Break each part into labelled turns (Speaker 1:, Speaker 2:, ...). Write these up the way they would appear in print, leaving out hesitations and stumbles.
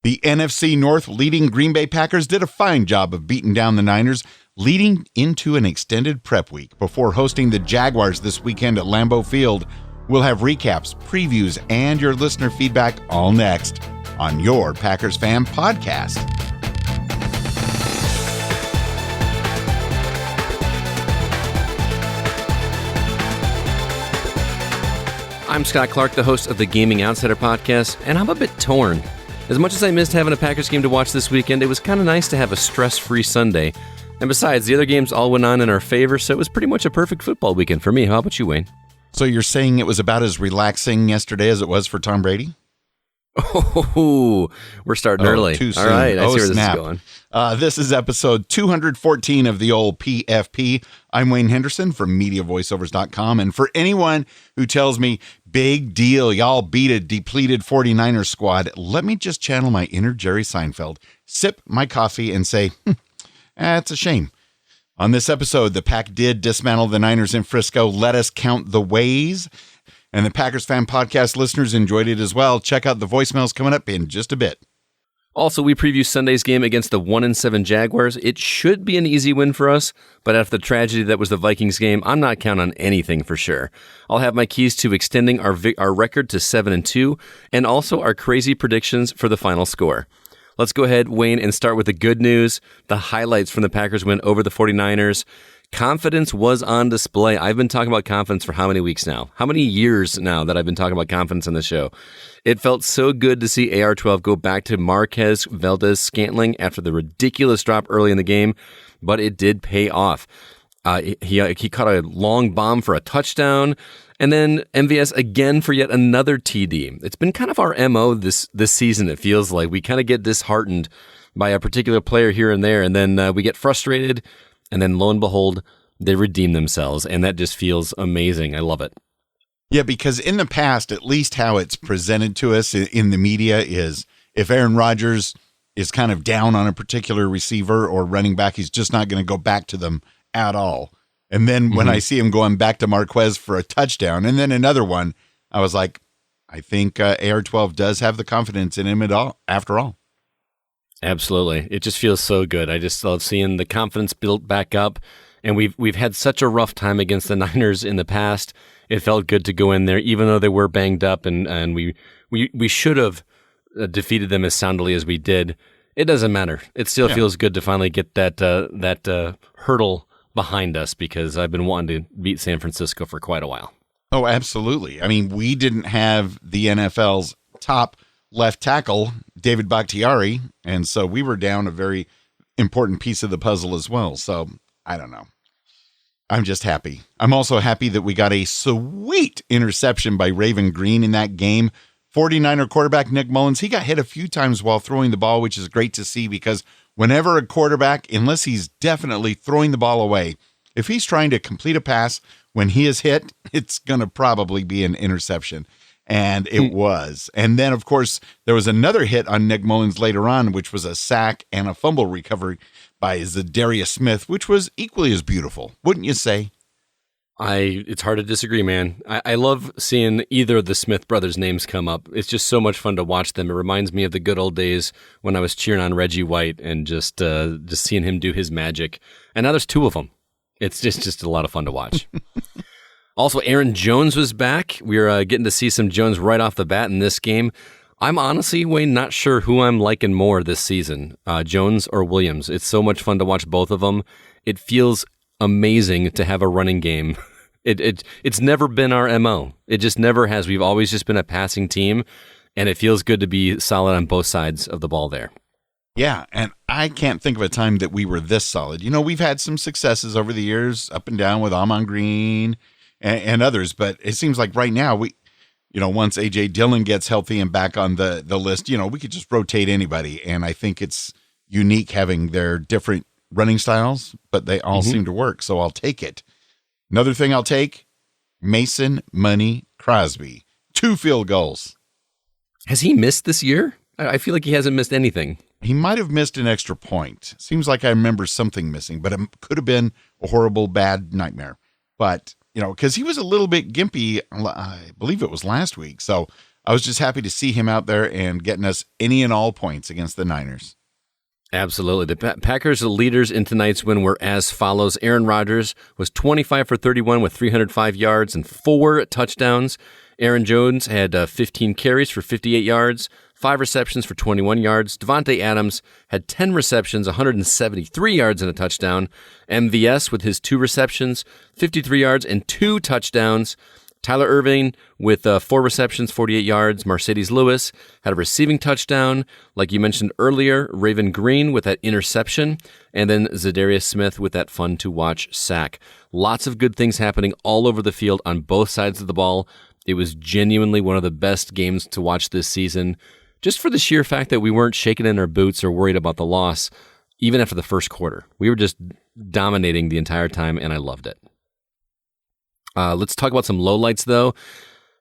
Speaker 1: The NFC North leading Green Bay Packers did a fine job of beating down the Niners, leading into an extended prep week before hosting the Jaguars this weekend at Lambeau Field. We'll have recaps, previews, and your listener feedback all next on your Packers Fan Podcast.
Speaker 2: I'm Scott Clark, the host of the Gaming Outsider Podcast, and I'm a bit torn. As much as I missed having a Packers game to watch this weekend, it was kind of nice to have a stress-free Sunday. And besides, the other games all went on in our favor, so it was pretty much a perfect football weekend for me. How about you, Wayne?
Speaker 1: So you're saying it was about as relaxing yesterday as it was for Tom Brady?
Speaker 2: Oh, we're starting early.
Speaker 1: Too soon.
Speaker 2: All right, I see where
Speaker 1: snap.
Speaker 2: this is going.
Speaker 1: This is episode 214 of the old PFP. I'm Wayne Henderson from MediaVoiceovers.com. And for anyone who tells me, big deal, y'all beat a depleted 49ers squad, let me just channel my inner Jerry Seinfeld, sip my coffee, and say, it's a shame. On this episode, the Pack did dismantle the Niners in Frisco. Let us count the ways. And the Packers Fan Podcast listeners enjoyed it as well. Check out the voicemails coming up in just a bit.
Speaker 2: Also, we preview Sunday's game against the 1-7 Jaguars. It should be an easy win for us, but after the tragedy that was the Vikings game, I'm not counting on anything for sure. I'll have my keys to extending our record to 7-2, and also our crazy predictions for the final score. Let's go ahead, Wayne, and start with the good news, the highlights from the Packers win over the 49ers. Confidence was on display. I've been talking about confidence for how many weeks now? How many years now that I've been talking about confidence on the show? It felt so good to see AR-12 go back to Marquez Valdez-Scantling after the ridiculous drop early in the game, but it did pay off. He caught a long bomb for a touchdown, and then MVS again for yet another TD. It's been kind of our MO this season, it feels like. We kind of get disheartened by a particular player here and there, and then we get frustrated, and then lo and behold, they redeem themselves, and that just feels amazing. I love it.
Speaker 1: Yeah, because in the past, at least how it's presented to us in the media is if Aaron Rodgers is kind of down on a particular receiver or running back, he's just not going to go back to them at all. And then when I see him going back to Marquez for a touchdown and then another one, I was like, I think AR-12 does have the confidence in him at all, after all.
Speaker 2: Absolutely. It just feels so good. I just love seeing the confidence built back up. And we've had such a rough time against the Niners in the past. It felt good to go in there, even though they were banged up, and we should have defeated them as soundly as we did. It doesn't matter. It still feels good to finally get that hurdle behind us, because I've been wanting to beat San Francisco for quite a while.
Speaker 1: Oh, absolutely. I mean, we didn't have the NFL's top left tackle, David Bakhtiari, and so we were down a very important piece of the puzzle as well. So I don't know. I'm just happy. I'm also happy that we got a sweet interception by Raven Green in that game. 49er quarterback Nick Mullins, he got hit a few times while throwing the ball, which is great to see, because whenever a quarterback, unless he's definitely throwing the ball away, if he's trying to complete a pass when he is hit, it's going to probably be an interception. And it was. And then, of course, there was another hit on Nick Mullins later on, which was a sack and a fumble recovery by Zadarius Smith, which was equally as beautiful, wouldn't you say?
Speaker 2: It's hard to disagree, man. I love seeing either of the Smith brothers' names come up. It's just so much fun to watch them. It reminds me of the good old days when I was cheering on Reggie White and just seeing him do his magic. And now there's two of them. It's just a lot of fun to watch. Also, Aaron Jones was back. We're getting to see some Jones right off the bat in this game. I'm honestly, Wayne, not sure who I'm liking more this season, Jones or Williams. It's so much fun to watch both of them. It feels amazing to have a running game. It's never been our MO. It just never has. We've always just been a passing team, and it feels good to be solid on both sides of the ball there.
Speaker 1: Yeah, and I can't think of a time that we were this solid. You know, we've had some successes over the years, up and down with Amon Green and others, but it seems like right now once A.J. Dillon gets healthy and back on the list, we could just rotate anybody. And I think it's unique having their different running styles, but they all seem to work. So I'll take it. Another thing I'll take, Mason Money Crosby, 2 field goals.
Speaker 2: Has he missed this year? I feel like he hasn't missed anything.
Speaker 1: He might have missed an extra point. Seems like I remember something missing, but it could have been a horrible, bad nightmare. But, because he was a little bit gimpy, I believe it was last week. So I was just happy to see him out there and getting us any and all points against the Niners.
Speaker 2: Absolutely. The Packers' leaders in tonight's win were as follows. Aaron Rodgers was 25 for 31 with 305 yards and 4 touchdowns. Aaron Jones had 15 carries for 58 yards, 5 receptions for 21 yards. Devontae Adams had 10 receptions, 173 yards and a touchdown. MVS with his 2 receptions, 53 yards and 2 touchdowns. Tyler Irving with 4 receptions, 48 yards. Mercedes Lewis had a receiving touchdown. Like you mentioned earlier, Raven Green with that interception. And then Zadarius Smith with that fun-to-watch sack. Lots of good things happening all over the field on both sides of the ball. It was genuinely one of the best games to watch this season, just for the sheer fact that we weren't shaking in our boots or worried about the loss, even after the first quarter. We were just dominating the entire time, and I loved it. Let's talk about some lowlights, though.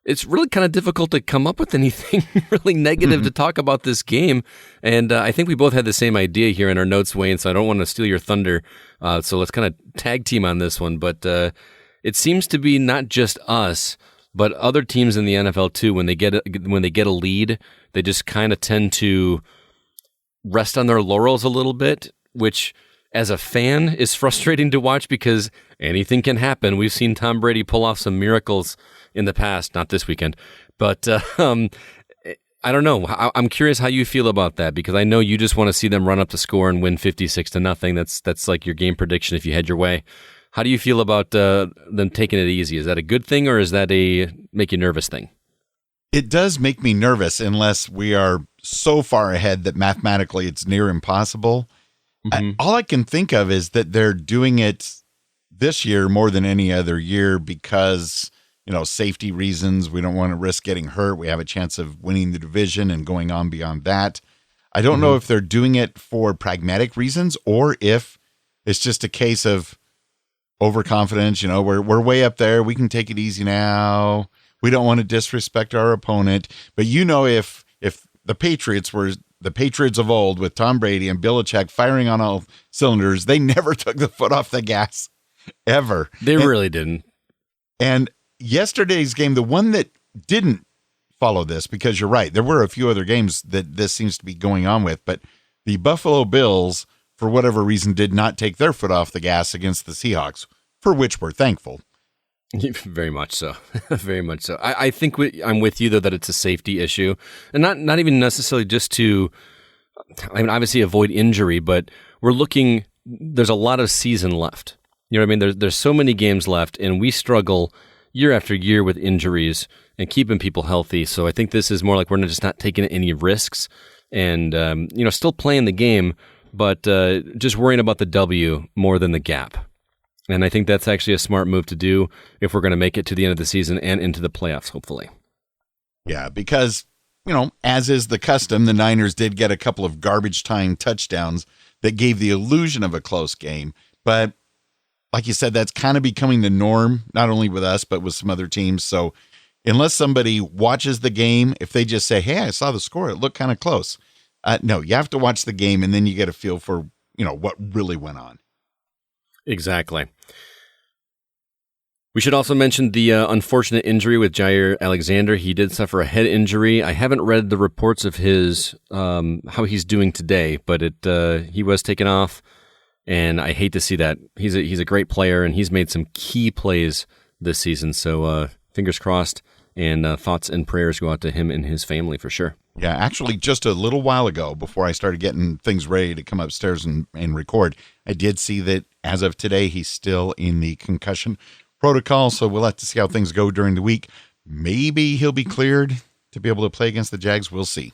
Speaker 2: It's really kind of difficult to come up with anything really negative to talk about this game. And I think we both had the same idea here in our notes, Wayne, so I don't want to steal your thunder. So let's kind of tag team on this one. But it seems to be not just us, but other teams in the NFL, too. When they get a lead, they just kind of tend to rest on their laurels a little bit, which as a fan is frustrating to watch because anything can happen. We've seen Tom Brady pull off some miracles in the past, not this weekend, but I don't know. I'm curious how you feel about that because I know you just want to see them run up the score and win 56-0. That's like your game prediction if you had your way. How do you feel about them taking it easy? Is that a good thing or is that a make you nervous thing?
Speaker 1: It does make me nervous unless we are so far ahead that mathematically it's near impossible. All I can think of is that they're doing it this year more than any other year because, safety reasons. We don't want to risk getting hurt. We have a chance of winning the division and going on beyond that. I don't know if they're doing it for pragmatic reasons or if it's just a case of overconfidence. We're way up there. We can take it easy now. We don't want to disrespect our opponent. But if the Patriots were the Patriots of old with Tom Brady and Belichick firing on all cylinders, they never took the foot off the gas ever.
Speaker 2: They really didn't.
Speaker 1: And yesterday's game, the one that didn't follow this, because you're right, there were a few other games that this seems to be going on with, but the Buffalo Bills, for whatever reason, did not take their foot off the gas against the Seahawks, for which we're thankful.
Speaker 2: Very much so. Very much so. I think I'm with you, though, that it's a safety issue. And not even necessarily just to, obviously avoid injury, but there's a lot of season left. You know what I mean? There's so many games left, and we struggle year after year with injuries and keeping people healthy. So I think this is more like we're just not taking any risks and, still playing the game, but just worrying about the W more than the gap. And I think that's actually a smart move to do if we're going to make it to the end of the season and into the playoffs, hopefully.
Speaker 1: Yeah, because, as is the custom, the Niners did get a couple of garbage time touchdowns that gave the illusion of a close game. But like you said, that's kind of becoming the norm, not only with us, but with some other teams. So unless somebody watches the game, if they just say, hey, I saw the score, it looked kind of close. No, you have to watch the game and then you get a feel for, what really went on.
Speaker 2: Exactly. We should also mention the unfortunate injury with Jair Alexander. He did suffer a head injury. I haven't read the reports of his how he's doing today, but he was taken off, and I hate to see that. He's a great player, and he's made some key plays this season. So fingers crossed, and thoughts and prayers go out to him and his family for sure.
Speaker 1: Yeah, actually, just a little while ago, before I started getting things ready to come upstairs and record, I did see that as of today, he's still in the concussion protocol. So we'll have to see how things go during the week. Maybe he'll be cleared to be able to play against the Jags. We'll see.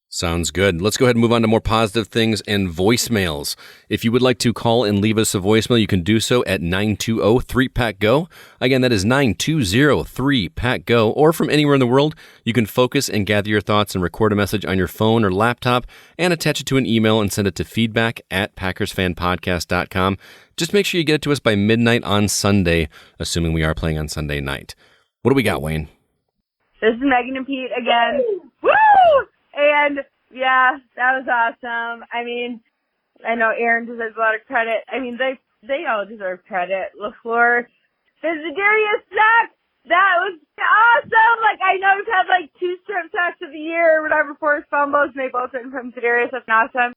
Speaker 2: Sounds good. Let's go ahead and move on to more positive things and voicemails. If you would like to call and leave us a voicemail, you can do so at 920-3PACK-GO. Again, that is 920-3PACK-GO. Or from anywhere in the world, you can focus and gather your thoughts and record a message on your phone or laptop and attach it to an email and send it to feedback@PackersFanPodcast.com. Just make sure you get it to us by midnight on Sunday, assuming we are playing on Sunday night. What do we got, Wayne?
Speaker 3: This is Megan and Pete again. Woo! And, yeah, that was awesome. I know Aaron deserves a lot of credit. They all deserve credit. LaFleur, the Zadarius sack, That was awesome. Like, I know we've had, like, 2 strip sacks of the year or whatever, 4 fumbles, and they both went from Za'Darius. That's awesome.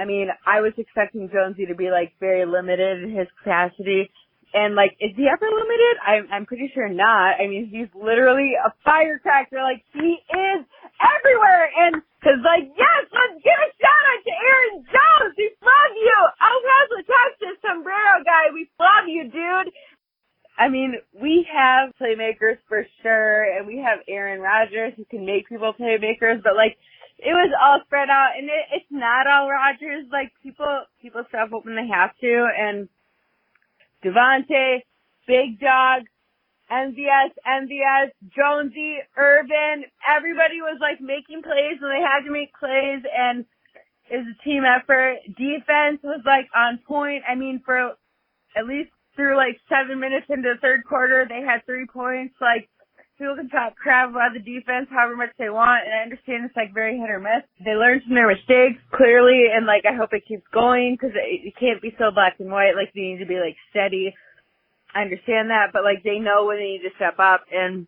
Speaker 3: I mean, I was expecting Jonesy to be, like, very limited in his capacity. And, like, is he ever limited? I'm pretty sure not. I mean, he's literally a firecracker. Like, he is everywhere. And, cause, like, yes, let's give a shout out to Aaron Jones. We love you. El Paso, Texas, sombrero guy. We love you, dude. I mean, we have playmakers for sure, and we have Aaron Rodgers who can make people playmakers, but, like, it was all spread out, and it's not all Rodgers. Like, people step up when they have to, and Devontae, Big Dog, MVS, Jonesy, Irvin, everybody was, like, making plays when they had to make plays, and it was a team effort. Defense was, like, on point. I mean, for at least through, like, 7 minutes into the third quarter, they had 3 points. Like, people can talk crap about the defense however much they want, and I understand it's, like, very hit or miss. They learned from their mistakes, clearly, and, like, I hope it keeps going, because it can't be so black and white. Like, they need to be, like, steady. I understand that, but, like, they know when they need to step up, and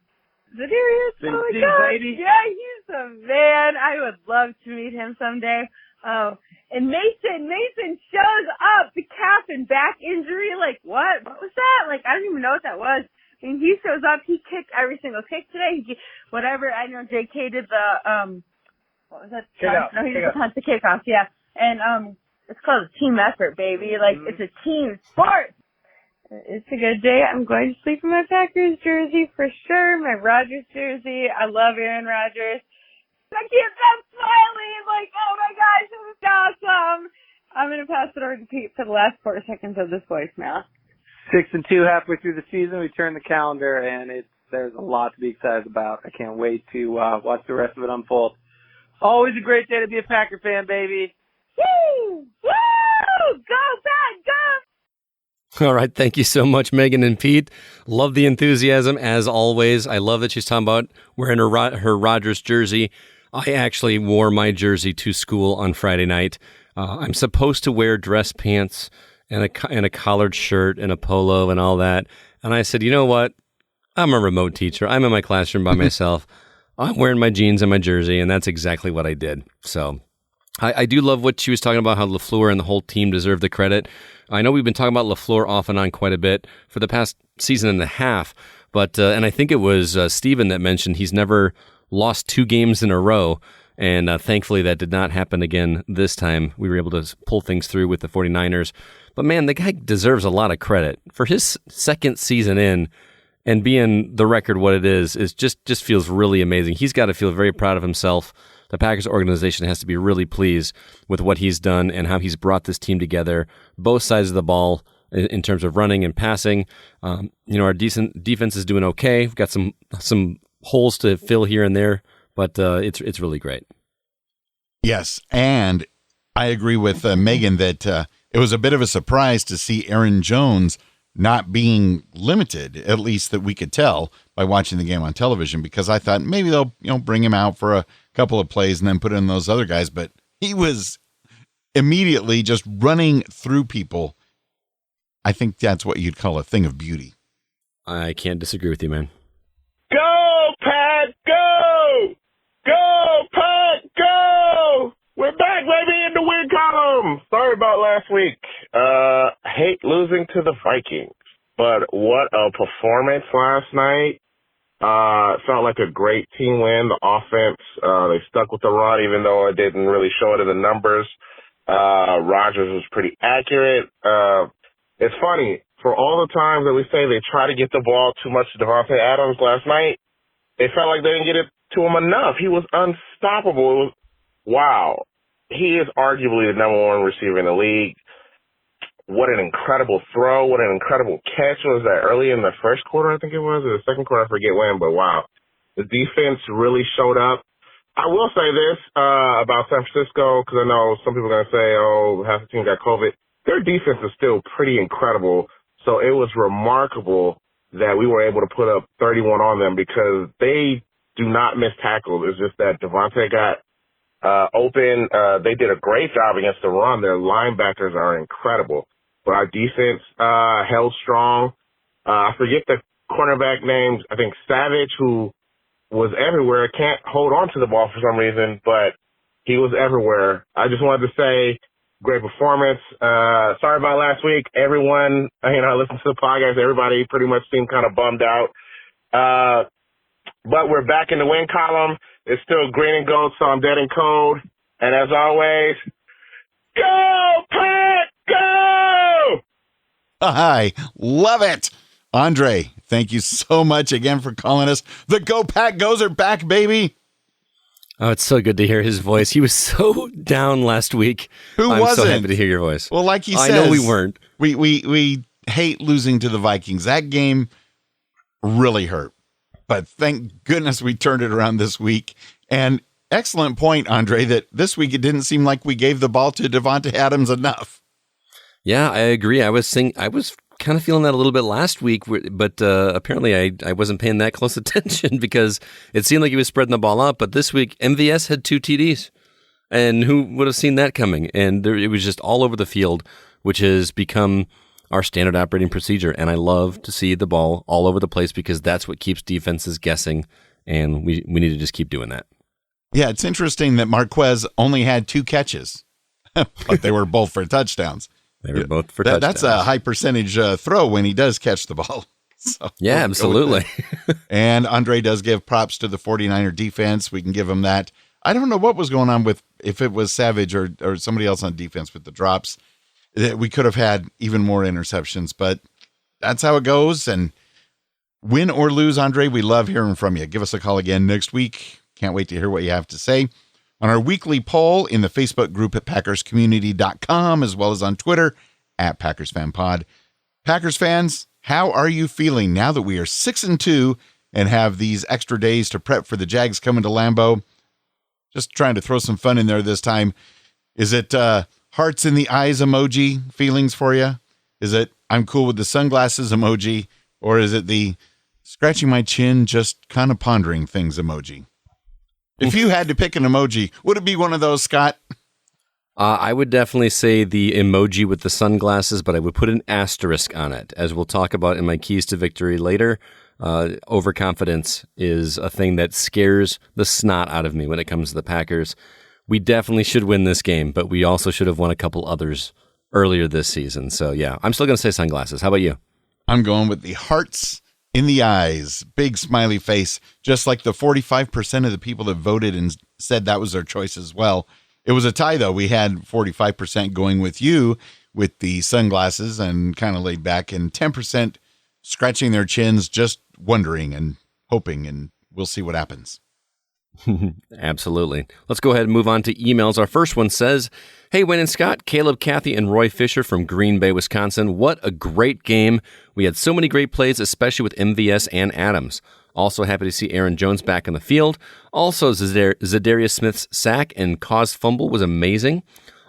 Speaker 3: Za'Darius, oh my God, yeah, he's a man. I would love to meet him someday. Oh, and Mason shows up, the calf and back injury, like, what? What was that? Like, I don't even know what that was. I mean, he shows up, he kicked every single kick today, whatever. I know JK did the, what was that? No, he did the kickoff, yeah. And, it's called a team effort, baby. Like, it's a team sport. It's a good day. I'm going to sleep in my Packers jersey for sure, my Rodgers jersey. I love Aaron Rodgers. I can't stop smiling. Like, oh my gosh, this is awesome. I'm going to pass it over to Pete for the last 4 seconds of this voicemail.
Speaker 4: 6-2 halfway through the season. We turn the calendar, and there's a lot to be excited about. I can't wait to watch the rest of it unfold. Always a great day to be a Packer fan, baby.
Speaker 3: Woo! Woo! Go, Pack, go!
Speaker 2: All right. Thank you so much, Megan and Pete. Love the enthusiasm, as always. I love that she's talking about wearing her Rodgers jersey. I actually wore my jersey to school on Friday night. I'm supposed to wear dress pants and a collared shirt and a polo and all that. And I said, you know what? I'm a remote teacher. I'm in my classroom by myself. I'm wearing my jeans and my jersey, and that's exactly what I did. So I do love what she was talking about, how LaFleur and the whole team deserve the credit. I know we've been talking about LaFleur off and on quite a bit for the past season and a half, but and I think it was Steven that mentioned he's never lost 2 games in a row, and thankfully that did not happen again this time. We were able to pull things through with the 49ers. But man, the guy deserves a lot of credit. For his second season in and being the record what it is just feels really amazing. He's got to feel very proud of himself. The Packers organization has to be really pleased with what he's done and how he's brought this team together, both sides of the ball in terms of running and passing. Our decent defense is doing okay. We've got some holes to fill here and there, but it's really great.
Speaker 1: Yes, and I agree with Megan that it was a bit of a surprise to see Aaron Jones not being limited, at least that we could tell by watching the game on television, because I thought maybe they'll bring him out for a couple of plays and then put in those other guys, but he was immediately just running through people. I think that's what you'd call a thing of beauty.
Speaker 2: I can't disagree with you, man.
Speaker 5: Go, Pat, go! Go, Pat, go! We're back, baby, in the win column. Sorry about last week. Hate losing to the Vikings, but what a performance last night. Felt like a great team win. The offense, they stuck with the run, even though it didn't really show it in the numbers. Rodgers was pretty accurate. It's funny, for all the times that we say they try to get the ball too much to Devontae Adams last night, it felt like they didn't get it to him enough. He was unstoppable. It was, wow. He is arguably the number 1 receiver in the league. What an incredible throw. What an incredible catch. Was that early in the first quarter, I think it was, or the second quarter, I forget when, but wow. The defense really showed up. I will say this about San Francisco, because I know some people are going to say, oh, half the team got COVID. Their defense is still pretty incredible, so it was remarkable that we were able to put up 31 on them because they do not miss tackles. It's just that Devontae got open. They did a great job against the run. Their linebackers are incredible. But our defense held strong. I forget the cornerback named, I think, Savage, who was everywhere. Can't hold on to the ball for some reason, but he was everywhere. I just wanted to say, great performance. Sorry about last week. Everyone, I listened to the podcast. Everybody pretty much seemed kind of bummed out. But we're back in the win column. It's still green and gold, so I'm dead and cold. And as always, go, Pack, go!
Speaker 1: I love it. Andre, thank you so much again for calling us. The Go Pack Goes are back, baby.
Speaker 2: Oh, it's so good to hear his voice. He was so down last week.
Speaker 1: Who
Speaker 2: I'm
Speaker 1: wasn't?
Speaker 2: so happy to hear your voice.
Speaker 1: Well, like he says,
Speaker 2: I know we weren't.
Speaker 1: We hate losing to the Vikings. That game really hurt. But thank goodness we turned it around this week. And excellent point, Andre, that this week it didn't seem like we gave the ball to Devontae Adams enough.
Speaker 2: Yeah, I agree. I was kind of feeling that a little bit last week, but apparently I wasn't paying that close attention because it seemed like he was spreading the ball out. But this week, MVS had 2 TDs. And who would have seen that coming? And it was just all over the field, which has become our standard operating procedure. And I love to see the ball all over the place because that's what keeps defenses guessing. And we need to just keep doing that.
Speaker 1: Yeah, it's interesting that Marquez only had 2 catches, but they were both for touchdowns.
Speaker 2: They were both for touchdowns.
Speaker 1: That's a high percentage throw when he does catch the ball. So
Speaker 2: yeah, absolutely.
Speaker 1: And Andre does give props to the 49er defense. We can give him that. I don't know what was going on with if it was Savage or somebody else on defense with the drops. We could have had even more interceptions, but that's how it goes. And win or lose, Andre, we love hearing from you. Give us a call again next week. Can't wait to hear what you have to say. On our weekly poll in the Facebook group at PackersCommunity.com, as well as on Twitter at Packers Fan Pod. Packers fans, how are you feeling now that we are 6-2 and have these extra days to prep for the Jags coming to Lambeau? Just trying to throw some fun in there this time. Is it hearts in the eyes emoji feelings for you? Is it I'm cool with the sunglasses emoji? Or is it the scratching my chin, just kind of pondering things emoji? If you had to pick an emoji, would it be one of those, Scott?
Speaker 2: I would definitely say the emoji with the sunglasses, but I would put an asterisk on it. As we'll talk about in my keys to victory later, overconfidence is a thing that scares the snot out of me when it comes to the Packers. We definitely should win this game, but we also should have won a couple others earlier this season. So, yeah, I'm still going to say sunglasses. How about you?
Speaker 1: I'm going with the hearts in the eyes, big smiley face, just like the 45% of the people that voted and said that was their choice as well. It was a tie, though. We had 45% going with you with the sunglasses and kind of laid back, and 10% scratching their chins, just wondering and hoping, and we'll see what happens.
Speaker 2: Absolutely. Let's go ahead and move on to emails. Our first one says, "Hey, Wayne and Scott, Caleb, Kathy, and Roy Fisher from Green Bay, Wisconsin. What a great game. We had so many great plays, especially with MVS and Adams. Also happy to see Aaron Jones back in the field. Also, Zadarius Smith's sack and caused fumble was amazing.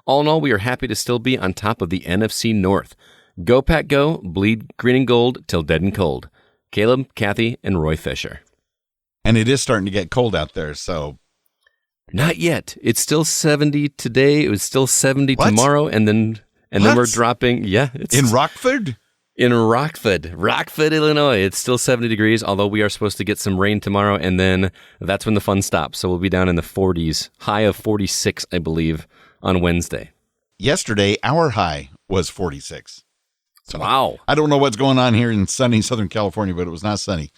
Speaker 2: All in all, we are happy to still be on top of the NFC North. Go, Pack, go. Bleed green and gold till dead and cold. Caleb, Kathy, and Roy Fisher."
Speaker 1: And it is starting to get cold out there, so.
Speaker 2: Not yet. It's still 70 today. It was still 70
Speaker 1: What?
Speaker 2: tomorrow, and then we're dropping. Yeah, it's
Speaker 1: In Rockford?
Speaker 2: in Rockford, Illinois. It's still 70 degrees, although we are supposed to get some rain tomorrow, and then that's when the fun stops. So we'll be down in the 40s, high of 46, I believe, on Wednesday.
Speaker 1: Yesterday, our high was 46. So
Speaker 2: Wow.
Speaker 1: I don't know what's going on here in sunny Southern California, but it was not sunny.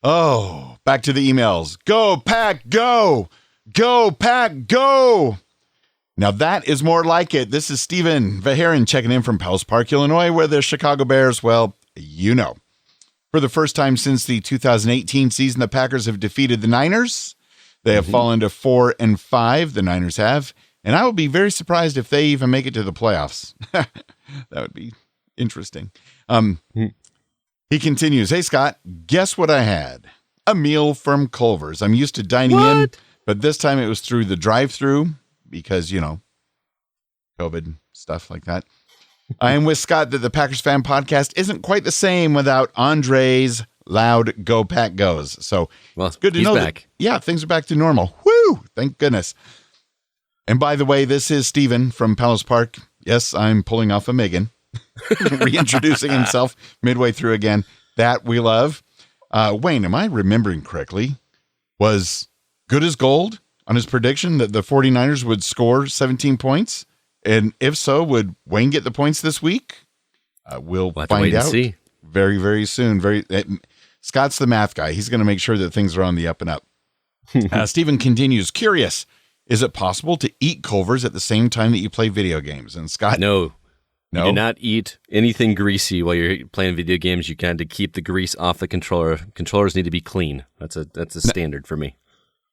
Speaker 1: Oh, back to the emails. Go, Pack, go! Go, Pack, go! Now that is more like it. This is Stephen Vaherin checking in from Powell's Park, Illinois, where the Chicago Bears, well, you know. For the first time since the 2018 season, the Packers have defeated the Niners. They have fallen to 4-5, the Niners have. And I will be very surprised if they even make it to the playoffs. That would be interesting. He continues, "Hey, Scott, guess what I had? A meal from Culver's. I'm used to dining in, but this time it was through the drive-thru because, you know, COVID, stuff like that. I am with Scott that the Packers Fan Podcast isn't quite the same without Andre's loud Go Pack Goes. So
Speaker 2: Well,
Speaker 1: it's good to
Speaker 2: he's
Speaker 1: know
Speaker 2: back.
Speaker 1: things are back to normal. Woo! Thank goodness. And by the way, this is Steven from Palace Park. Yes, I'm pulling off a Megan. Reintroducing himself midway through again. That we love. Wayne, am I remembering correctly? Was good as gold on his prediction that the 49ers would score 17 points? And if so, would Wayne get the points this week? We'll find out very, very soon. Scott's the math guy. He's going to make sure that things are on the up and up. Stephen continues, curious, is it possible to eat Culver's at the same time that you play video games? And Scott,
Speaker 2: no. You do not eat anything greasy while you're playing video games. You can to keep the grease off the controller. Controllers need to be clean. That's a standard for me.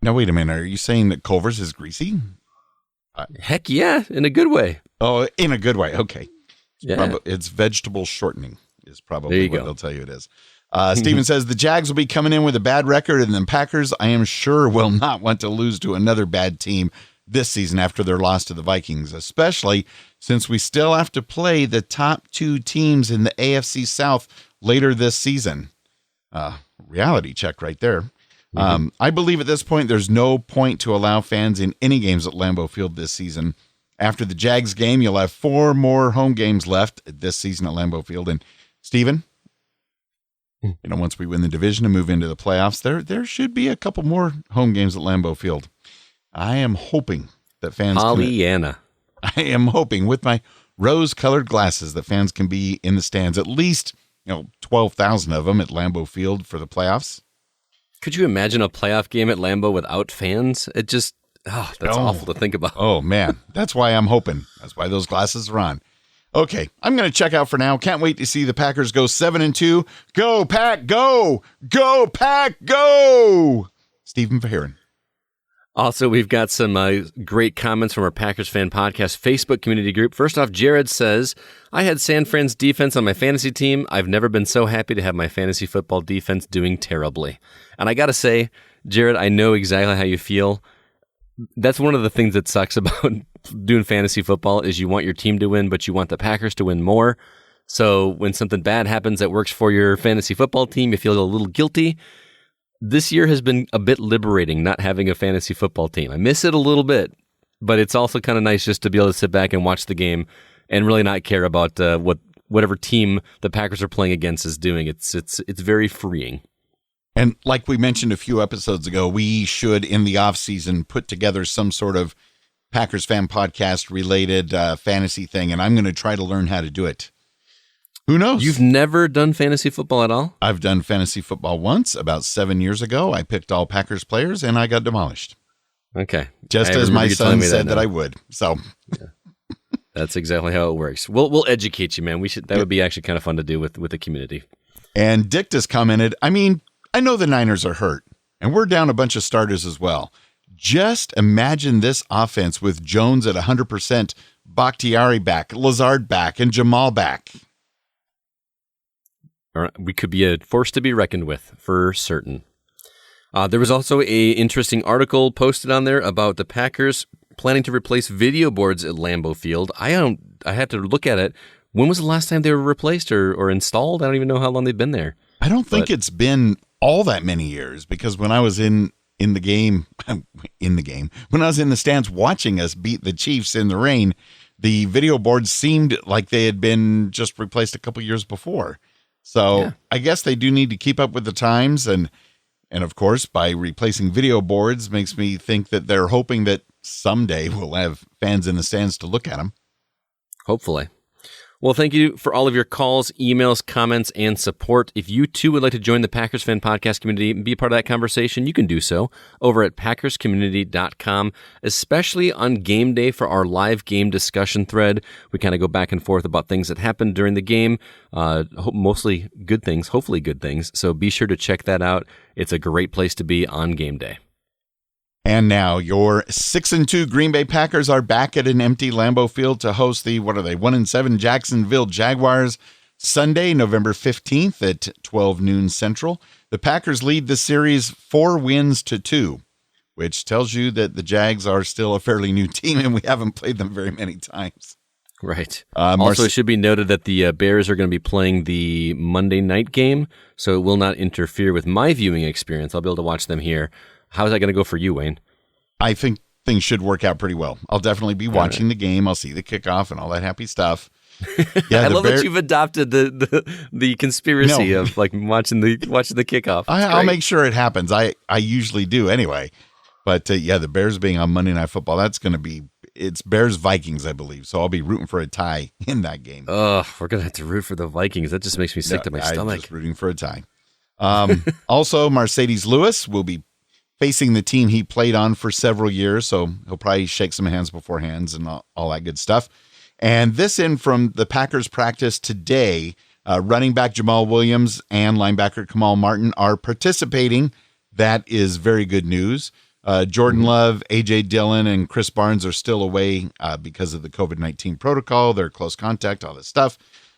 Speaker 1: Now, wait a minute. Are you saying that Culver's is greasy?
Speaker 2: Heck yeah, in a good way.
Speaker 1: Oh, in a good way. Okay.
Speaker 2: Yeah.
Speaker 1: It's vegetable shortening is probably what they'll tell you it is. Steven says the Jags will be coming in with a bad record, and the Packers, I am sure, will not want to lose to another bad team this season after their loss to the Vikings, especially since we still have to play the top two teams in the AFC South later this season. Reality check right there. I believe at this point there's no point to allow fans in any games at Lambeau Field this season. After the Jags game, you'll have 4 more home games left this season at Lambeau Field. And Steven, once we win the division and move into the playoffs, there should be a couple more home games at Lambeau Field. I am hoping that fans
Speaker 2: I
Speaker 1: am hoping with my rose-colored glasses that fans can be in the stands, at least 12,000 of them at Lambeau Field for the playoffs.
Speaker 2: Could you imagine a playoff game at Lambeau without fans? It just, that's awful to think about.
Speaker 1: Oh, man. That's why I'm hoping. That's why those glasses are on. Okay, I'm going to check out for now. Can't wait to see the Packers go 7-2. Go, Pack, go! Go, Pack, go! Stephen Verheeren.
Speaker 2: Also, we've got some great comments from our Packers Fan Podcast Facebook community group. First off, Jared says, I had San Fran's defense on my fantasy team. I've never been so happy to have my fantasy football defense doing terribly. And I got to say, Jared, I know exactly how you feel. That's one of the things that sucks about doing fantasy football is you want your team to win, but you want the Packers to win more. So when something bad happens that works for your fantasy football team, you feel a little guilty. This year has been a bit liberating not having a fantasy football team. I miss it a little bit, but it's also kind of nice just to be able to sit back and watch the game and really not care about whatever team the Packers are playing against is doing. It's very freeing.
Speaker 1: And like we mentioned a few episodes ago, we should, in the offseason, put together some sort of Packers Fan Podcast related fantasy thing, and I'm going to try to learn how to do it. Who knows?
Speaker 2: You've never done fantasy football at all?
Speaker 1: I've done fantasy football once, about 7 years ago. I picked all Packers players, and I got demolished.
Speaker 2: Okay.
Speaker 1: Just as my son said that I would. So
Speaker 2: yeah. That's exactly how it works. We'll educate you, man. That would be actually kind of fun to do with the community.
Speaker 1: And Dick just commented, I mean, I know the Niners are hurt, and we're down a bunch of starters as well. Just imagine this offense with Jones at 100%, Bakhtiari back, Lazard back, and Jamal back.
Speaker 2: We could be a force to be reckoned with, for certain. There was also a interesting article posted on there about the Packers planning to replace video boards at Lambeau Field. I had to look at it. When was the last time they were replaced or installed? I don't even know how long they've been there.
Speaker 1: I don't think it's been all that many years, because when I was in the game, when I was in the stands watching us beat the Chiefs in the rain, the video boards seemed like they had been just replaced a couple years before. So yeah. I guess they do need to keep up with the times. And of course, by replacing video boards makes me think that they're hoping that someday we'll have fans in the stands to look at them.
Speaker 2: Hopefully. Well, thank you for all of your calls, emails, comments, and support. If you too would like to join the Packers Fan Podcast community and be a part of that conversation, you can do so over at packerscommunity.com, especially on game day for our live game discussion thread. We kind of go back and forth about things that happened during the game, mostly good things, hopefully good things. So be sure to check that out. It's a great place to be on game day.
Speaker 1: And now your 6-2 Green Bay Packers are back at an empty Lambeau Field to host the, 1-7 Jacksonville Jaguars Sunday, November 15th at 12 noon Central. The Packers lead the series 4-2, which tells you that the Jags are still a fairly new team and we haven't played them very many times.
Speaker 2: Right. Also, it should be noted that the Bears are going to be playing the Monday night game, so it will not interfere with my viewing experience. I'll be able to watch them here. How's that going to go for you, Wayne?
Speaker 1: I think things should work out pretty well. I'll definitely be watching the game. I'll see the kickoff and all that happy stuff. Yeah,
Speaker 2: I love that you've adopted the conspiracy of like watching the kickoff.
Speaker 1: I'll make sure it happens. I usually do anyway. But the Bears being on Monday Night Football, it's Bears Vikings, I believe. So I'll be rooting for a tie in that game.
Speaker 2: Oh, we're gonna have to root for the Vikings. That just makes me sick to my stomach.
Speaker 1: I'm just rooting for a tie. Also, Mercedes Lewis will be facing the team he played on for several years, so he'll probably shake some hands before hands and all that good stuff. And this in from the Packers practice today, running back Jamal Williams and linebacker Kamal Martin are participating. That is very good news. Jordan Love, A.J. Dillon, and Chris Barnes are still away because of the COVID-19 protocol. They're close contact, all this stuff.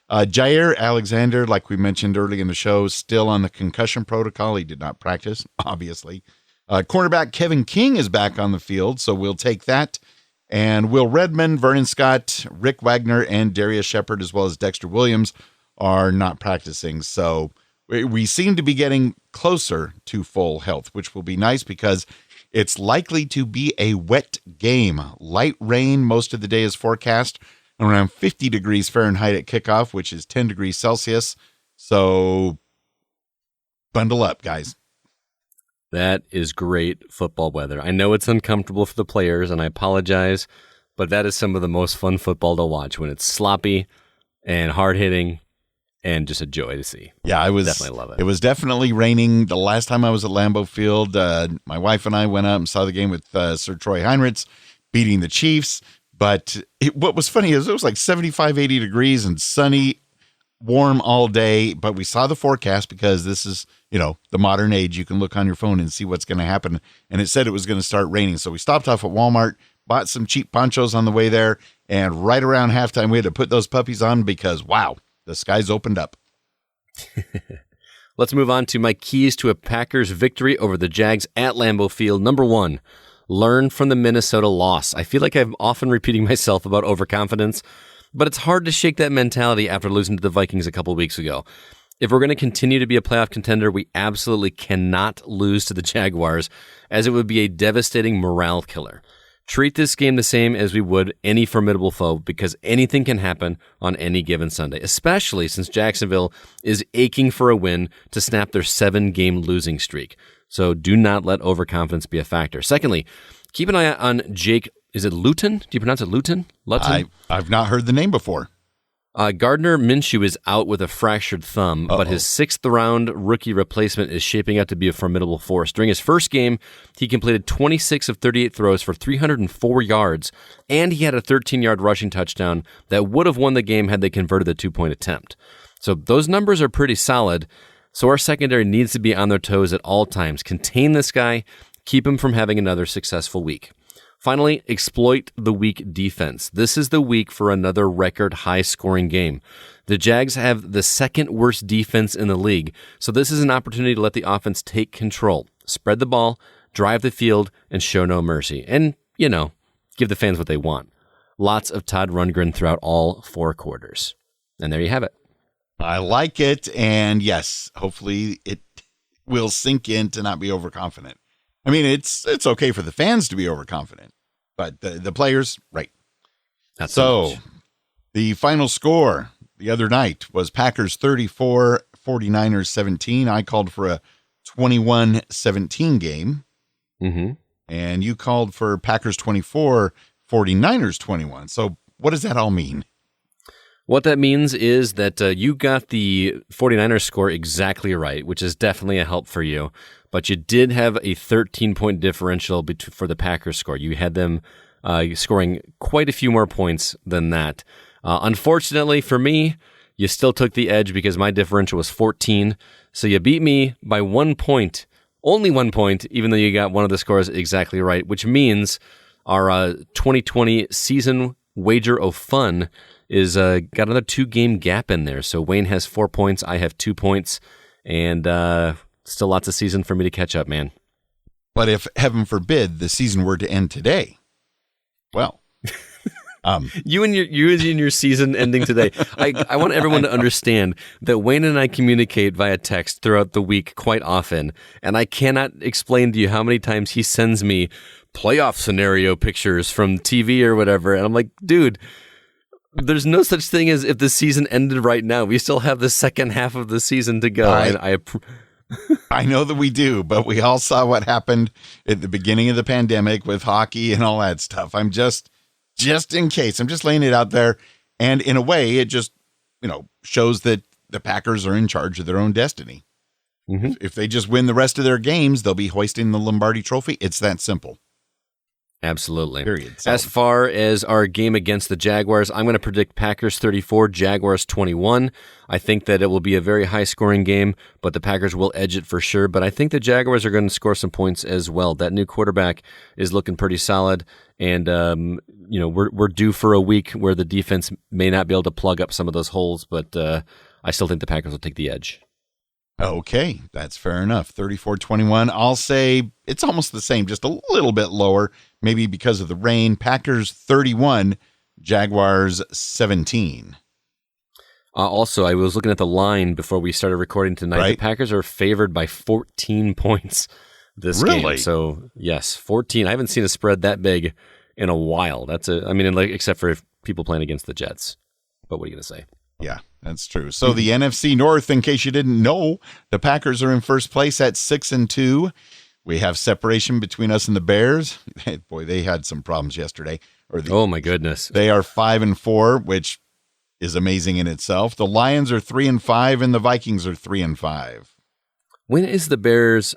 Speaker 1: Jair Alexander, like we mentioned early in the show, still on the concussion protocol. He did not practice, obviously. Cornerback Kevin King is back on the field, so we'll take that. And Will Redmond, Vernon Scott, Rick Wagner, and Darius Shepard, as well as Dexter Williams, are not practicing. So we seem to be getting closer to full health, which will be nice because it's likely to be a wet game. Light rain most of the day is forecast, around 50 degrees Fahrenheit at kickoff, which is 10 degrees Celsius. So bundle up, guys.
Speaker 2: That is great football weather. I know it's uncomfortable for the players, and I apologize, but that is some of the most fun football to watch when it's sloppy and hard-hitting and just a joy to see.
Speaker 1: Yeah,
Speaker 2: definitely love it.
Speaker 1: It was definitely raining. The last time I was at Lambeau Field, my wife and I went out and saw the game with Sir Troy Heinrichs beating the Chiefs. But what was funny is it was like 75, 80 degrees and sunny, warm all day. But we saw the forecast because this is, the modern age. You can look on your phone and see what's going to happen. And it said it was going to start raining. So we stopped off at Walmart, bought some cheap ponchos on the way there. And right around halftime, we had to put those puppies on because, wow, the skies opened up.
Speaker 2: Let's move on to my keys to a Packers victory over the Jags at Lambeau Field. Number 1, learn from the Minnesota loss. I feel like I'm often repeating myself about overconfidence, but it's hard to shake that mentality after losing to the Vikings a couple weeks ago. If we're going to continue to be a playoff contender, we absolutely cannot lose to the Jaguars, as it would be a devastating morale killer. Treat this game the same as we would any formidable foe, because anything can happen on any given Sunday, especially since Jacksonville is aching for a win to snap their 7-game losing streak. So do not let overconfidence be a factor. Secondly, keep an eye on Jake. Is it Luton? Do you pronounce it Luton?
Speaker 1: I've not heard the name before.
Speaker 2: Gardner Minshew is out with a fractured thumb, but his 6th-round rookie replacement is shaping up to be a formidable force. During his first game, he completed 26 of 38 throws for 304 yards, and he had a 13-yard rushing touchdown that would have won the game had they converted the 2-point attempt. So those numbers are pretty solid, so our secondary needs to be on their toes at all times. Contain this guy, keep him from having another successful week. Finally, exploit the weak defense. This is the week for another record high-scoring game. The Jags have the 2nd worst defense in the league, so this is an opportunity to let the offense take control. Spread the ball, drive the field, and show no mercy. And, give the fans what they want. Lots of Todd Rundgren throughout all 4 quarters. And there you have it.
Speaker 1: I like it, and yes, hopefully it will sink in to not be overconfident. I mean, it's okay for the fans to be overconfident, but the players, right.
Speaker 2: Not
Speaker 1: so the final score the other night was Packers 34, 49ers 17. I called for a 21-17 game.
Speaker 2: Mm-hmm.
Speaker 1: And you called for Packers 24, 49ers 21. So what does that all mean?
Speaker 2: What that means is that you got the 49ers score exactly right, which is definitely a help for you. But you did have a 13-point differential for the Packers score. You had them scoring quite a few more points than that. Unfortunately for me, you still took the edge because my differential was 14. So you beat me by 1 point, only 1 point, even though you got one of the scores exactly right, which means our 2020 season wager of fun is got another 2-game gap in there. So Wayne has 4 points, I have 2 points, and still lots of season for me to catch up, man.
Speaker 1: But if, heaven forbid, the season were to end today, well,
Speaker 2: you and your season ending today. I want everyone to understand that Wayne and I communicate via text throughout the week quite often, and I cannot explain to you how many times he sends me playoff scenario pictures from TV or whatever, and I'm like, dude, There's no such thing as if the season ended right now. We still have the second half of the season to go.
Speaker 1: I know that we do, but we all saw what happened at the beginning of the pandemic with hockey and all that stuff. I'm just in case. I'm just laying it out there. And in a way, it just, shows that the Packers are in charge of their own destiny. Mm-hmm. If they just win the rest of their games, they'll be hoisting the Lombardi Trophy. It's that simple.
Speaker 2: Absolutely.
Speaker 1: Period. So,
Speaker 2: as far as our game against the Jaguars, I'm going to predict Packers 34, Jaguars 21. I think that it will be a very high-scoring game, but the Packers will edge it for sure. But I think the Jaguars are going to score some points as well. That new quarterback is looking pretty solid, and we're due for a week where the defense may not be able to plug up some of those holes, but I still think the Packers will take the edge.
Speaker 1: Okay, that's fair enough. 34-21. I'll say it's almost the same, just a little bit lower, maybe because of the rain. Packers 31, Jaguars 17.
Speaker 2: Also, I was looking at the line before we started recording tonight.
Speaker 1: Right.
Speaker 2: The Packers are favored by 14 points this game. So, yes, 14. I haven't seen a spread that big in a while. Except for people playing against the Jets. But what are you going to say?
Speaker 1: Yeah, that's true. So the NFC North, in case you didn't know, the Packers are in first place at 6-2. We have separation between us and the Bears. Boy, they had some problems yesterday.
Speaker 2: Oh my goodness.
Speaker 1: They are 5-4, which is amazing in itself. The Lions are 3-5, and the Vikings are 3-5.
Speaker 2: When is the Bears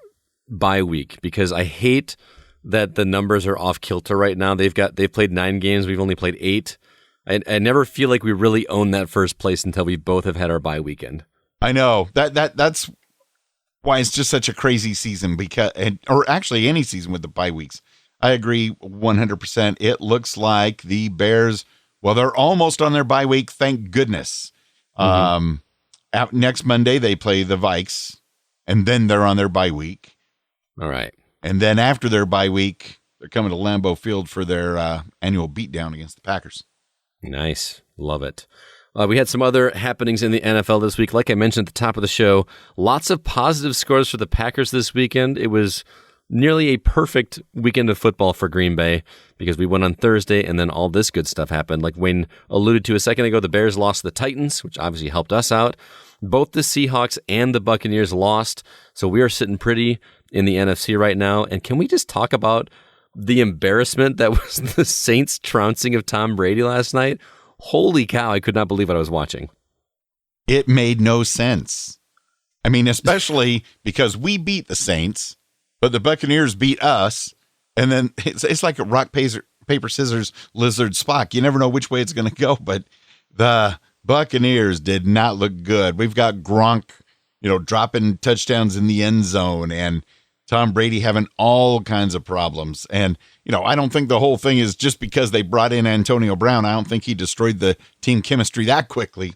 Speaker 2: bye week? Because I hate that the numbers are off kilter right now. They've played 9 games. We've only played 8. I never feel like we really own that first place until we both have had our bye weekend.
Speaker 1: I know that's why it's just such a crazy season, or actually any season with the bye weeks. I agree 100%. It looks like the Bears, well, they're almost on their bye week. Thank goodness. Mm-hmm. Next Monday, they play the Vikes, and then they're on their bye week.
Speaker 2: All right.
Speaker 1: And then after their bye week, they're coming to Lambeau Field for their annual beatdown against the Packers.
Speaker 2: Nice. Love it. We had some other happenings in the NFL this week. Like I mentioned at the top of the show, lots of positive scores for the Packers this weekend. It was nearly a perfect weekend of football for Green Bay because we won on Thursday and then all this good stuff happened. Like Wayne alluded to a second ago, the Bears lost to the Titans, which obviously helped us out. Both the Seahawks and the Buccaneers lost, so we are sitting pretty in the NFC right now. And can we just talk about the embarrassment that was the Saints trouncing of Tom Brady last night? Holy cow, I could not believe what I was watching.
Speaker 1: It made no sense. I mean, especially because we beat the Saints, but the Buccaneers beat us, and then it's like a rock, paper, scissors, lizard, Spock. You never know which way it's going to go, but the Buccaneers did not look good. We've got Gronk, dropping touchdowns in the end zone, and Tom Brady having all kinds of problems. And, I don't think the whole thing is just because they brought in Antonio Brown. I don't think he destroyed the team chemistry that quickly.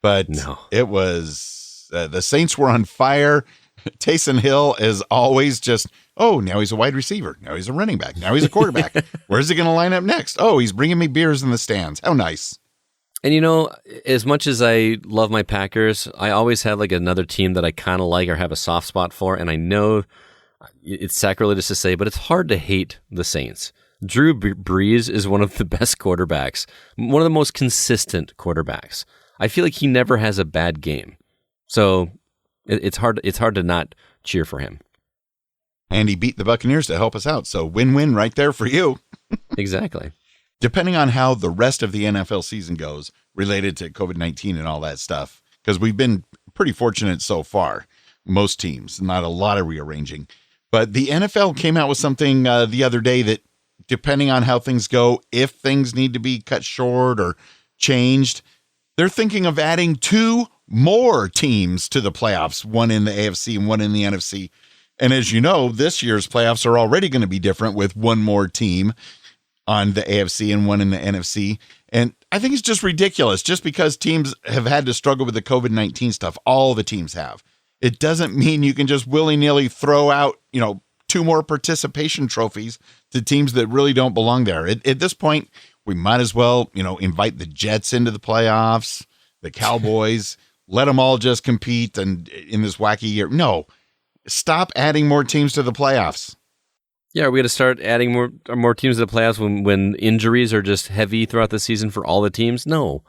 Speaker 1: But no. It was the Saints were on fire. Taysom Hill is always just, now he's a wide receiver. Now he's a running back. Now he's a quarterback. Where's he going to line up next? Oh, he's bringing me beers in the stands. How nice.
Speaker 2: And, as much as I love my Packers, I always have like another team that I kind of like or have a soft spot for. And I know it's sacrilegious to say, but it's hard to hate the Saints. Drew Brees is one of the best quarterbacks, one of the most consistent quarterbacks. I feel like he never has a bad game. So it's hard to not cheer for him.
Speaker 1: And he beat the Buccaneers to help us out. So win-win right there for you.
Speaker 2: Exactly.
Speaker 1: Depending on how the rest of the NFL season goes related to COVID-19 and all that stuff, because we've been pretty fortunate so far, most teams, not a lot of rearranging. But the NFL came out with something the other day that, depending on how things go, if things need to be cut short or changed, they're thinking of adding 2 more teams to the playoffs, one in the AFC and one in the NFC. And as you know, this year's playoffs are already going to be different with one more team on the AFC and one in the NFC. And I think it's just ridiculous. Just because teams have had to struggle with the COVID-19 stuff, all the teams have. It doesn't mean you can just willy-nilly throw out, 2 more participation trophies to teams that really don't belong there. At this point, we might as well, invite the Jets into the playoffs, the Cowboys, let them all just compete and in this wacky year. No, stop adding more teams to the playoffs.
Speaker 2: Yeah, are we going to start adding more teams to the playoffs when injuries are just heavy throughout the season for all the teams? No,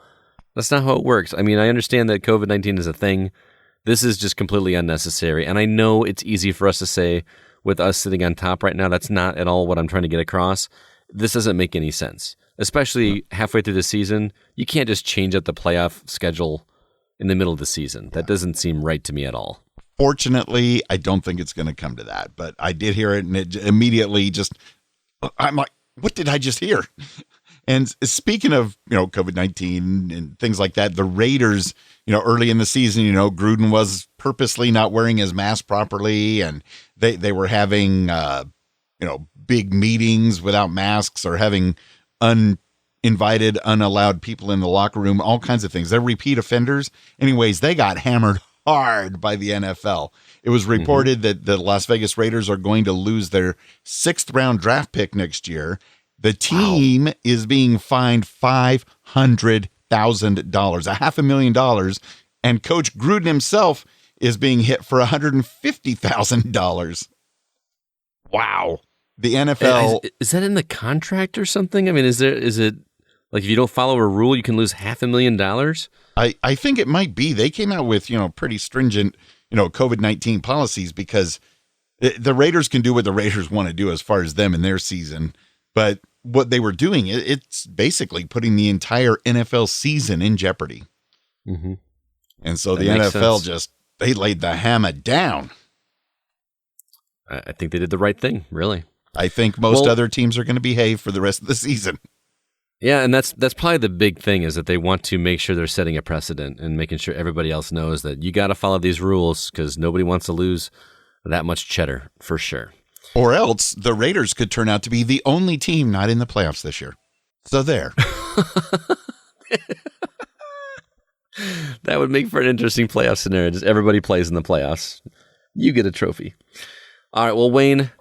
Speaker 2: that's not how it works. I mean, I understand that COVID-19 is a thing. This is just completely unnecessary. And I know it's easy for us to say with us sitting on top right now. That's not at all what I'm trying to get across. This doesn't make any sense, especially halfway through the season. You can't just change up the playoff schedule in the middle of the season. That doesn't seem right to me at all.
Speaker 1: Fortunately, I don't think it's going to come to that, but I did hear it, and it immediately I'm like, what did I just hear? And speaking of, COVID-19 and things like that, the Raiders, early in the season, Gruden was purposely not wearing his mask properly, and they were having, big meetings without masks or having uninvited, unallowed people in the locker room, all kinds of things. They're repeat offenders. Anyways, they got hammered hard by the NFL. It was reported that the Las Vegas Raiders are going to lose their 6th round draft pick next year. The team is being fined $500,000, $500,000, and Coach Gruden himself is being hit for $150,000. Wow. The NFL
Speaker 2: is that in the contract or something? I mean, is it like if you don't follow a rule, you can lose $500,000?
Speaker 1: I think it might be. They came out with, pretty stringent, COVID-19 policies because the Raiders can do what the Raiders want to do as far as them and their season. But what they were doing, it's basically putting the entire NFL season in jeopardy.
Speaker 2: Mm-hmm.
Speaker 1: And so the NFL they laid the hammer down.
Speaker 2: I think they did the right thing, really.
Speaker 1: I think most other teams are going to behave for the rest of the season.
Speaker 2: Yeah, and that's probably the big thing is that they want to make sure they're setting a precedent and making sure everybody else knows that you got to follow these rules because nobody wants to lose that much cheddar for sure.
Speaker 1: Or else the Raiders could turn out to be the only team not in the playoffs this year. So there.
Speaker 2: That would make for an interesting playoff scenario. Just everybody plays in the playoffs. You get a trophy. All right, well, Wayne,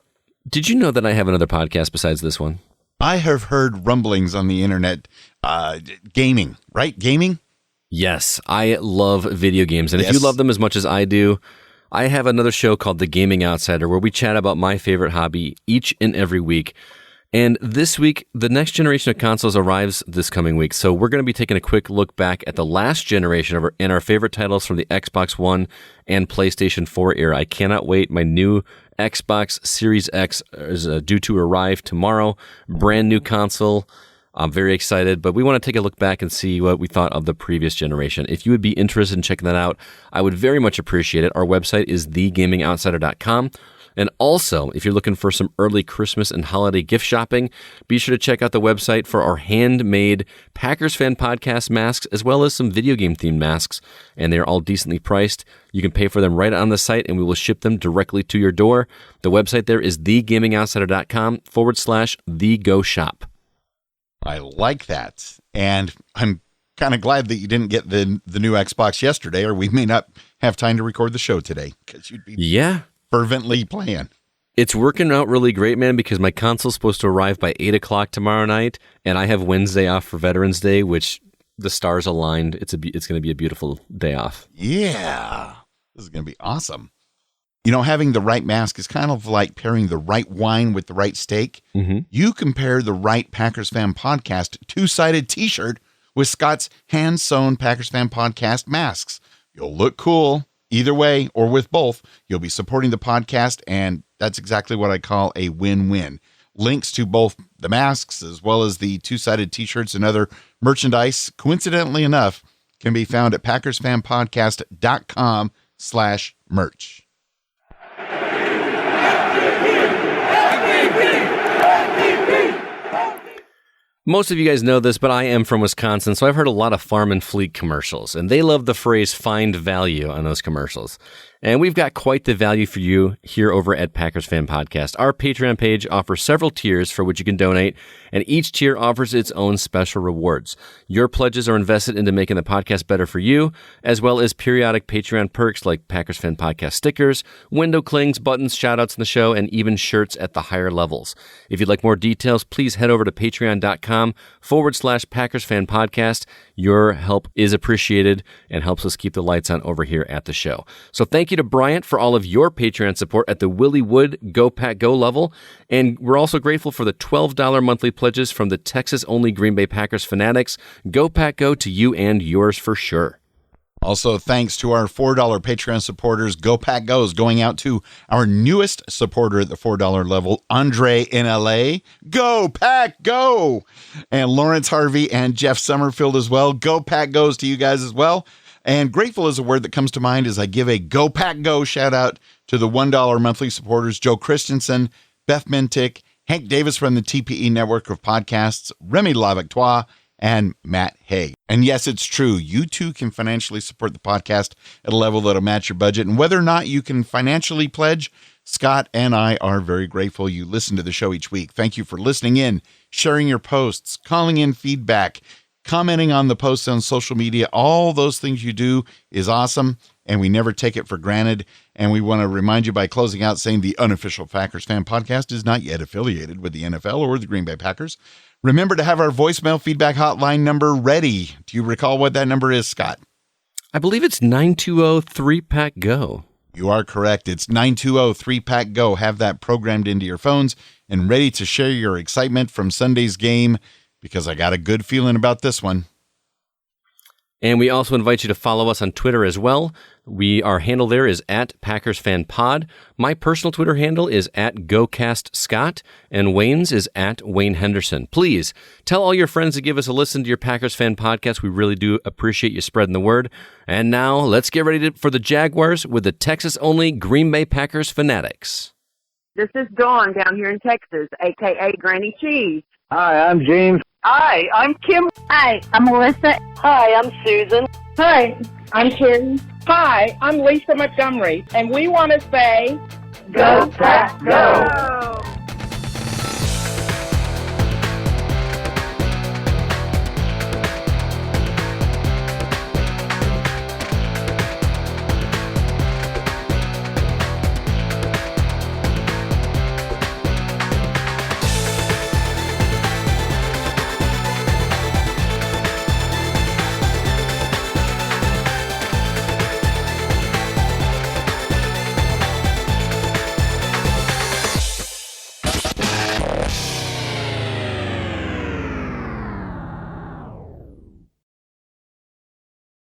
Speaker 2: did you know that I have another podcast besides this one?
Speaker 1: I have heard rumblings on the internet, gaming, right? Gaming?
Speaker 2: Yes, I love video games. And if you love them as much as I do, I have another show called The Gaming Outsider where we chat about my favorite hobby each and every week. And this week, the next generation of consoles arrives this coming week. So we're going to be taking a quick look back at the last generation and our favorite titles from the Xbox One and PlayStation 4 era. I cannot wait. My new Xbox Series X is due to arrive tomorrow. Brand new console. I'm very excited, but we want to take a look back and see what we thought of the previous generation. If you would be interested in checking that out, I would very much appreciate it. Our website is thegamingoutsider.com. And also, if you're looking for some early Christmas and holiday gift shopping, be sure to check out the website for our handmade Packers Fan Podcast masks, as well as some video game themed masks. And they're all decently priced. You can pay for them right on the site, and we will ship them directly to your door. The website there is thegamingoutsider.com/thego-shop.
Speaker 1: I like that. And I'm kind of glad that you didn't get the new Xbox yesterday, or we may not have time to record the show today because you'd be fervently playing.
Speaker 2: It's working out really great, man, because my console's supposed to arrive by 8 o'clock tomorrow night, and I have Wednesday off for Veterans Day, which the stars aligned. It's going to be a beautiful day off.
Speaker 1: Yeah. This is going to be awesome. Having the right mask is kind of like pairing the right wine with the right steak.
Speaker 2: Mm-hmm.
Speaker 1: You compare the right Packers Fan Podcast two-sided t-shirt with Scott's hand-sewn Packers Fan Podcast masks. You'll look cool either way or with both. You'll be supporting the podcast, and that's exactly what I call a win-win. Links to both the masks as well as the two-sided t-shirts and other merchandise, coincidentally enough, can be found at PackersFanPodcast.com/merch.
Speaker 2: Most of you guys know this, but I am from Wisconsin, so I've heard a lot of Farm and Fleet commercials, and they love the phrase find value on those commercials. And we've got quite the value for you here over at Packers Fan Podcast. Our Patreon page offers several tiers for which you can donate, and each tier offers its own special rewards. Your pledges are invested into making the podcast better for you, as well as periodic Patreon perks like Packers Fan Podcast stickers, window clings, buttons, shoutouts in the show, and even shirts at the higher levels. If you'd like more details, please head over to patreon.com/Packers Fan Podcast. Your help is appreciated and helps us keep the lights on over here at the show. So thank you to Bryant for all of your Patreon support at the Willie Wood Go Pack Go level. And we're also grateful for the $12 monthly pledges from the Texas-only Green Bay Packers fanatics. Go Pack Go to you and yours for sure.
Speaker 1: Also, thanks to our $4 Patreon supporters. Go Pack Go is going out to our newest supporter at the $4 level, Andre in LA. Go Pack Go! And Lawrence Harvey and Jeff Summerfield as well. Go Pack Goes to you guys as well. And grateful is a word that comes to mind as I give a Go Pack Go shout out to the $1 monthly supporters, Joe Christensen, Beth Mintick, Hank Davis from the TPE network of podcasts, Remy Lavictoire, and Matt Haig. And yes, it's true. You too can financially support the podcast at a level that'll match your budget. And whether or not you can financially pledge, Scott and I are very grateful you listen to the show each week. Thank you for listening in, sharing your posts, calling in feedback, commenting on the posts on social media. All those things you do is awesome, and we never take it for granted. And we want to remind you by closing out saying the Unofficial Packers Fan Podcast is not yet affiliated with the NFL or the Green Bay Packers. Remember to have our voicemail feedback hotline number ready. Do you recall what that number is, Scott?
Speaker 2: I believe it's 920-3PACK-GO.
Speaker 1: You are correct. It's 920-3PACK-GO. Have that programmed into your phones and ready to share your excitement from Sunday's game, because I got a good feeling about this one.
Speaker 2: And we also invite you to follow us on Twitter as well. Our handle there is @PackersFanPod. My personal Twitter handle is @GoCastScott, and Wayne's is @WayneHenderson. Please tell all your friends to give us a listen to your Packers Fan Podcast. We really do appreciate you spreading the word. And now let's get ready for the Jaguars with the Texas-only Green Bay Packers fanatics.
Speaker 6: This is Dawn down here in Texas, a.k.a. Granny Cheese.
Speaker 4: Hi, I'm James.
Speaker 6: Hi, I'm Kim.
Speaker 7: Hi, I'm Melissa.
Speaker 6: Hi, I'm Susan.
Speaker 7: Hi, I'm Carrie.
Speaker 8: Hi, I'm Lisa Montgomery, and we want to say,
Speaker 6: Go Pack Go!